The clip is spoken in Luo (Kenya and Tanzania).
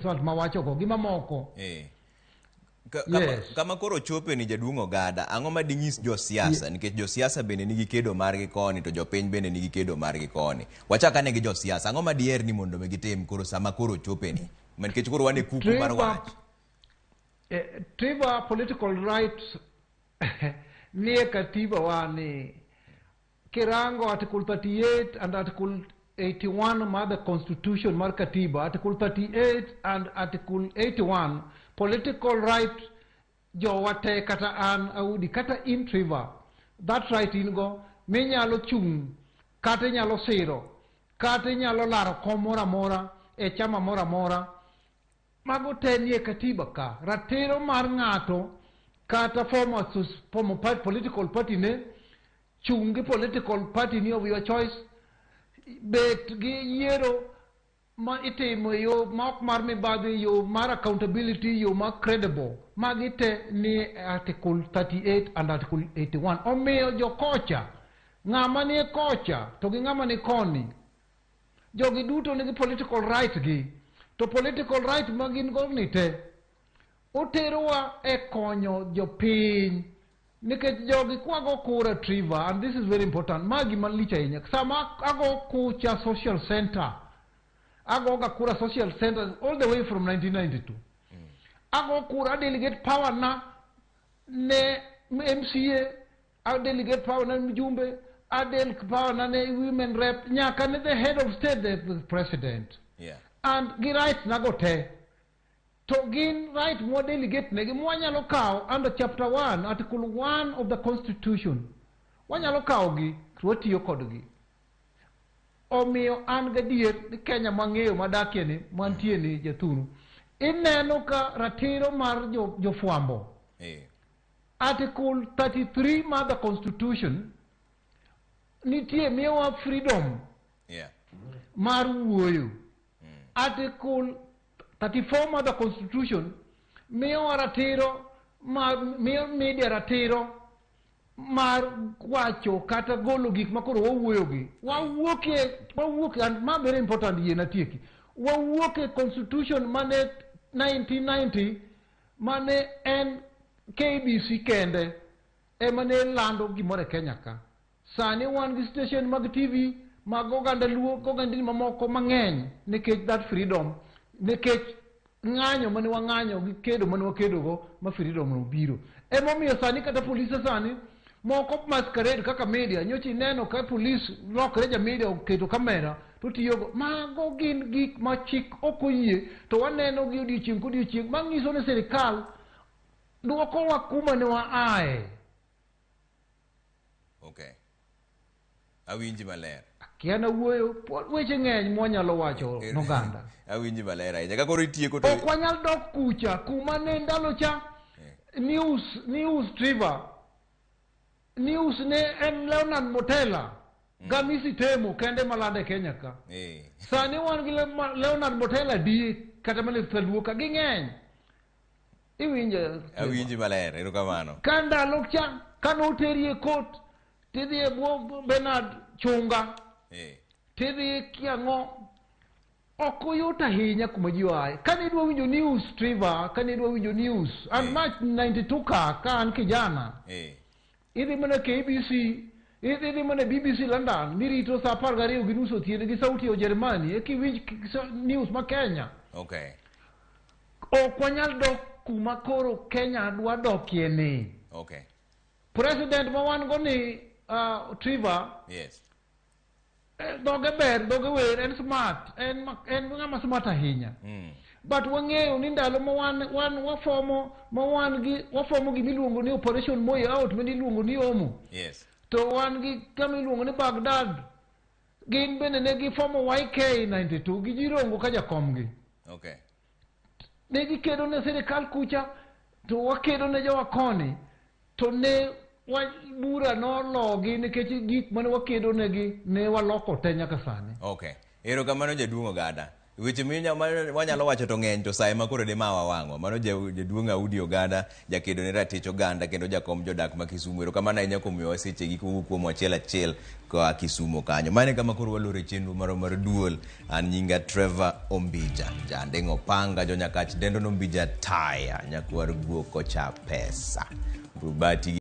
mawacho go gima moko. Kama koro chope ni jaduong' Ogada, ang'o ma ding'is jo siasa nikech jo siasa bende nigi kedo margi koni to jopiny bende nigi kedo margi koni. Wachaka ne gi jo siasa, ang'o ma diher ni mondo gitim koro sama koro chope ni? Nikech koro wane kuku mar wach. Trevor political rights nie katiba wani kirango article 38 and article 81 ma the constitution mar katiba, article 38 and article 81 political right jo wate kata an audi kata in Trevor, that right in go minyalo chung kata nyalo siro kata nyalo laro komora mora e chama mora mora mago tenie katiba ka ratero mar ng'ato kata former political party ne chungi political party ni of your choice bet gi yero ma itimo yo ma mar mibadhi yo mar accountability yo ma credible magite ni article 38 and article 81 omiyo jo kocha ng'ama ni kocha to gi ng'ama ni koni jogi duto nigi political right gi to political right magin go ni te oterowa e konyo jopiny nikech jogi kwago kura Trevor, and this is very important, magi malich ahinya sama ago kucha social center ago ga kura social center all the way from 1992 ago kura delegate power na ne MCA a delegate power na mjumbe a delegate power na ne women rep nyaka ne the head of state the president and gi right na go te to gin right mo delegate ne gi mwanyalo kaw under chapter 1 article 1 of the constitution wanyalo kaw gi watiyo kodgi omiyo an gadier ni Kenya mang'eyo madakie ni mantie ni jatunu ineno ka ratiro mar jofwambo article 33 mar the constitution nitie miyowa freedom mar wuoyo article 34 mar the constitution miyowa ratiro miyo media ratiro mar wacho kata golo gik makoro wawuoyogi wawuoke and ma very important yena tieki wawuoke constitution mane 1990 mane en KBC kende emane lando gimore Kenya ka sani wan gi station mag TV mag oganda luo ogandini mamoko mang'eny nikech that freedom nikech ng'anyo mane wang'anyo gi kedo mane wakedo go ma freedom no biro emomiyo sani kata polise sani moko masquerade kaka media nyochi neno ka police lokre ja media oketo kamera to tiyogo mago gin gik ma chik okoyie to waneno gi odiochieng' kodiochieng' mang'iso ne sirikal duoko wa kuma ne waaye. Awinji maler kiana wuoyo weche ng'eny mwanyalo wacho noganda awinji maler ahinya ka koro itieko to ok wanyal dok kucha kuma ne ndalo cha news Trevor news ne en Leonard Motela gamisi temo kende malade Kenya ka sani wan gi Leonard Motela di kata mane thaluoka gi ng'eny iwinje awinji maler erokamano ka ndalo cha kanoterie court tidhi e bwo Bernard Chunga tidhi kiang'o ok yot ahinya kuma ji waye kane idwa winjo news Trevor kane idwa winjo news and March 92 ka an kijana idhi mana KBC idhi mana BBC London mirito saa 12 gi nus otieno gi sauti ya Ujerumani ekiwinj news ma Kenya ok wanyal dok kuma koro Kenya dwa dokie ni president ma wan go ni Trevor dhoge ber dhoge wer en smart en ng'ama smart ahinya but wang'eyo ni ndalo ma wan wafomo gi miluongo ni operation Moi out miluongo ni Omo to wan gi kamiluongo ni Baghdad gin bende ne gifomo YK 92 gi jirongo ka jakomgi ne gikedo ne sirikal kucha to wakedo ne jowakoni to ne bura nologi nikech gik mane wakedo negi ne waloko te nyaka sani erokamano jaduong' Ogada Weche minya wanyalo wacho to ng'eny to sae makoro de mawa wang'wa. Mano jaduong' Audi Ogada, jakedo ne ratich oganda kendo jakom jodak ma Kisumu. Ero kamano ahinya kuom miyowa sechegi kowuok kuom achiel koa Kisumu kanyo. Mane kama koro walore chenro mar duol. An nyinga Trevor Ombija, Jandeng' Opanga, Jonyakach dendo Ombija Taya, nyakwar guok kocha pesa. Rubati